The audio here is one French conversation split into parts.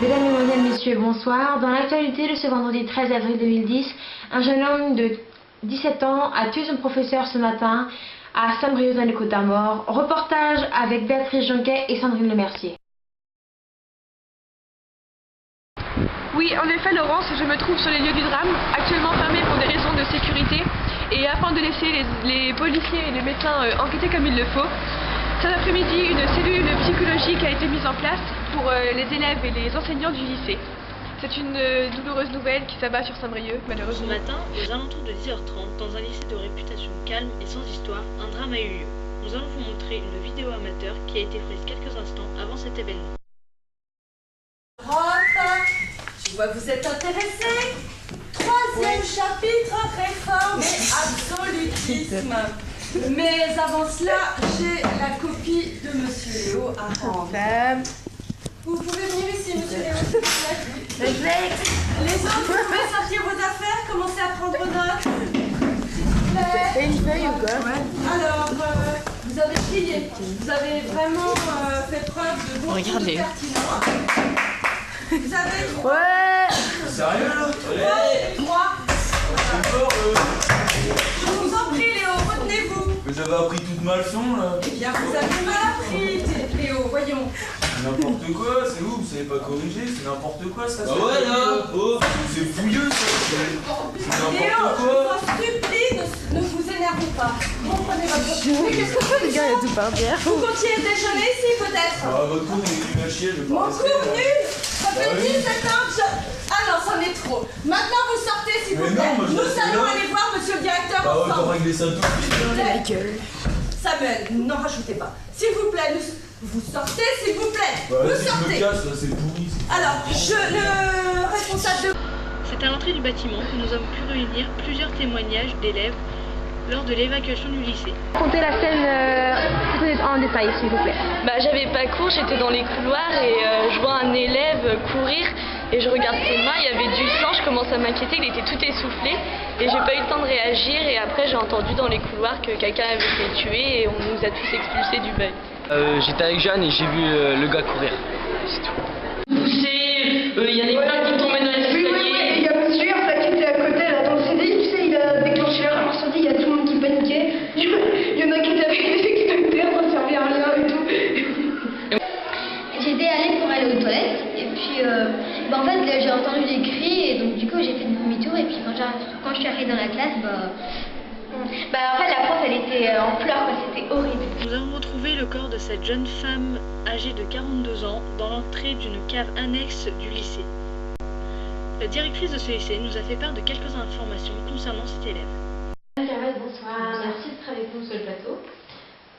Mesdames, Mesdemoiselles, Messieurs, bonsoir. Dans l'actualité de ce vendredi 13 avril 2010, un jeune homme de 17 ans a tué son professeur ce matin à Saint-Brieuc dans les Côtes-d'Armor. Reportage avec Béatrice Jonquet et Sandrine Lemercier. Oui, en effet, Laurence, je me trouve sur les lieux du drame, actuellement fermés pour des raisons de sécurité et afin de laisser les policiers et les médecins enquêter comme il le faut. Cet après-midi, une cellule psychologique a été mise en place pour les élèves et les enseignants du lycée. C'est une douloureuse nouvelle qui s'abat sur Saint-Brieuc, malheureusement. Ce matin, aux alentours de 10h30, dans un lycée de réputation calme et sans histoire, un drame a eu lieu. Nous allons vous montrer une vidéo amateur qui a été prise quelques instants avant cet événement. Je vois que vous êtes intéressés. Troisième chapitre, réforme et absolutisme. Mais avant cela, j'ai la copie de Monsieur Léo à rendre. Vous pouvez venir ici, Monsieur Léo, s'il vous plaît. Les autres, vous pouvez sortir vos affaires, commencer à prendre note. S'il vous plaît. C'est une feuille ou quoi? Alors, vous avez plié. Vous avez vraiment fait preuve de bon sens pertinent. Vous avez... Ouais. Sérieux là? Trois. Je vous en prie, Léo, retenez-vous. Mais j'avais appris toute ma leçon là. Eh bien, vous avez mal appris, Léo, voyons. N'importe quoi, c'est où? Vous savez pas corriger, c'est n'importe quoi ça. Bah ouais là. Oh. C'est fouilleux ça. C'est Léo, n'importe je quoi. vous en supplie, ne vous énervez pas. Comprenez votre... Mais qu'est-ce que vous Le gars, il a tout par terre. Vous comptiez déjeuner ici, peut-être? Ah, votre cours il est nul à chier, je vais Mon pas cours rester. nul. Ça fait Bah oui. 17 ans que je... Ah non, c'en est trop. Maintenant, vous sortez, s'il vous Mais plaît. non, moi, je Nous reste allons là. aller voir monsieur le directeur Ah, autant ensemble. régler ça tout de suite. Samuel, n'en rajoutez pas. S'il vous plaît, vous sortez, s'il vous plaît. Bah, Vous si je me sortez. casse, là, c'est pourri. Alors, le responsable de... C'est à l'entrée du bâtiment que nous avons pu réunir plusieurs témoignages d'élèves lors de l'évacuation du lycée. Racontez la scène en détail, s'il vous plaît. J'avais pas cours, j'étais dans les couloirs et je vois un élève courir et je regarde ses mains, il y avait du sang, je commence à m'inquiéter, il était tout essoufflé et j'ai pas eu le temps de réagir et après j'ai entendu dans les couloirs que quelqu'un avait été tué et on nous a tous expulsés du bail. J'étais avec Jeanne et j'ai vu le gars courir. C'est tout. Il y a des plaques qui tombaient dans l'escalier. Il y a monsieur en fait, qui était à côté là, dans le CDI, tu sais, il a déclenché l'incendie, il y a tout le monde qui paniquait. Il y en a qui étaient avec des extincteurs, ça servait à rien et tout. J'étais allée pour aller aux toilettes et puis en fait j'ai entendu des cris et donc du coup j'ai fait demi-tour et puis quand je suis arrivée dans la classe en fait la prof elle était en pleurs, quoi, c'était horrible. Nous avons retrouvé le corps de cette jeune femme âgée de 42 ans dans l'entrée d'une cave annexe du lycée. La directrice de ce lycée nous a fait part de quelques informations concernant cet élève. Bonsoir, merci d'être avec nous sur le plateau.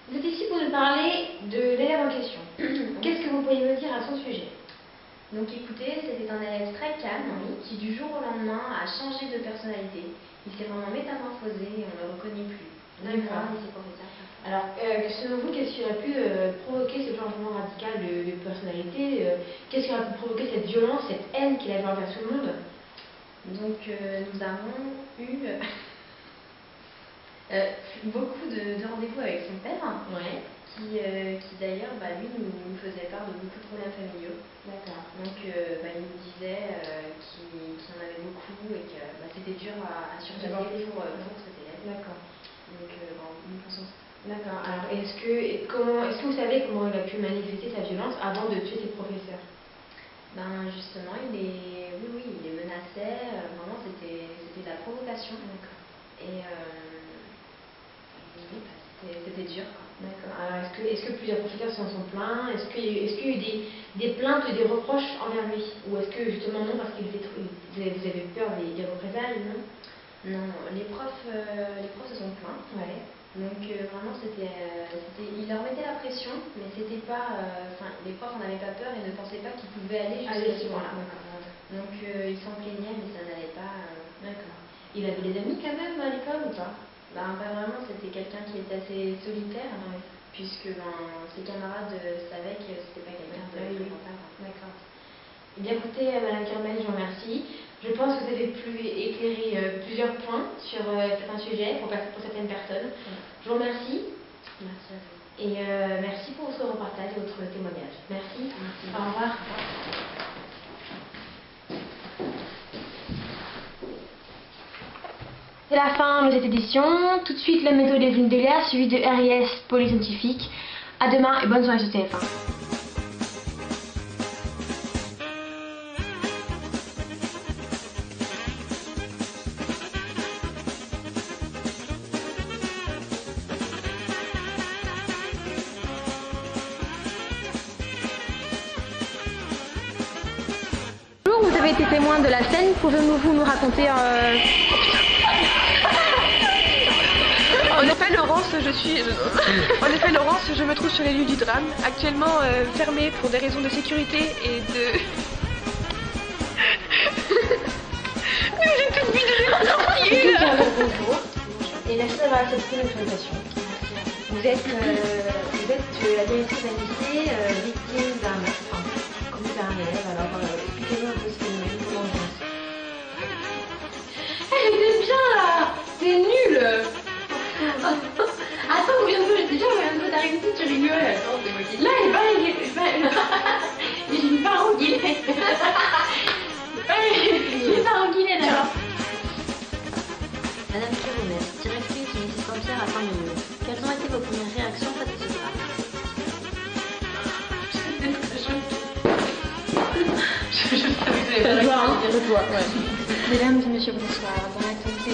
Vous êtes ici pour nous parler de l'élève en question. Qu'est-ce que vous pourriez me dire à son sujet? Donc écoutez, c'était un élève très calme qui du jour au lendemain a changé de personnalité. Il s'est vraiment métamorphosé et on ne le reconnaît plus. D'accord. Alors, selon vous, qu'est-ce qui aurait pu provoquer ce changement radical de personnalité? Qu'est-ce qui aurait pu provoquer cette violence, cette haine qu'il avait envers tout le monde? Donc nous avons eu beaucoup de rendez-vous avec son père, qui d'ailleurs, lui, nous faisait part de beaucoup de problèmes familiaux. D'accord. Donc il nous disait qu'il en avait beaucoup et que c'était dur à surmonter pour cet élève. D'accord. Donc nous pensons ça. D'accord. Alors, est-ce que vous savez comment il a pu manifester sa violence avant de tuer ses professeurs? Justement, il menaçait, vraiment c'était de la provocation. D'accord. Et c'était dur. D'accord. Alors, est-ce que plusieurs professeurs s'en sont plaints? Est-ce qu'il y a eu des plaintes ou des reproches envers lui? Ou est-ce que justement non, parce que vous avez peur des représailles, non? Non, les profs se sont plaints. Ouais. Donc vraiment il leur mettait la pression, mais c'était pas, les profs n'en avaient pas peur et ne pensaient pas qu'ils pouvaient aller jusqu'à ce point-là. Donc ils s'en plaignaient, mais ça n'allait pas. D'accord. Il avait des amis quand même à l'école ou pas? Pas vraiment, c'était quelqu'un qui était assez solitaire, puisque ses camarades savaient que c'était pas quelqu'un de fréquentable. D'accord. Eh bien écoutez, Madame Kermel, je vous remercie. Je pense que vous avez pu éclairer plusieurs points sur certains sujets pour certaines personnes. Je vous remercie. Merci à vous. Et merci pour votre reportage et votre témoignage. Merci. Merci. Au revoir. C'est la fin de cette édition. Tout de suite, la méthode des films de Léa, suivi de RIS Polyscientifique. À demain et bonne soirée sur TF1. Vous avez été témoin de la scène, pouvez-vous nous raconter En effet, Laurence, je me trouve sur les lieux du drame, actuellement fermée pour des raisons de sécurité et de... Mais j'ai toute vu de sortir. Bonjour, et merci d'avoir accepté notre invitation. Vous êtes la directrice d'un lycée victime d'un meurtre, enfin, commis par un élève, alors expliquez-nous un peu ce phénomène, comment on vient. Elle était bien là. C'est nul. Attends, combien de fois j'étais bien, combien de fois t'arrives ici, tu rigoles. Là, il va il est pas ranguilé. Il est pas ranguilé d'abord. Madame Kérounès, directrice du lycée Saint-Pierre à Saint-Milieu, quelles ont été vos premières réactions face à ce drame? Je savais que vous allez pas Mesdames et messieurs, bonsoir. Dans l'actualité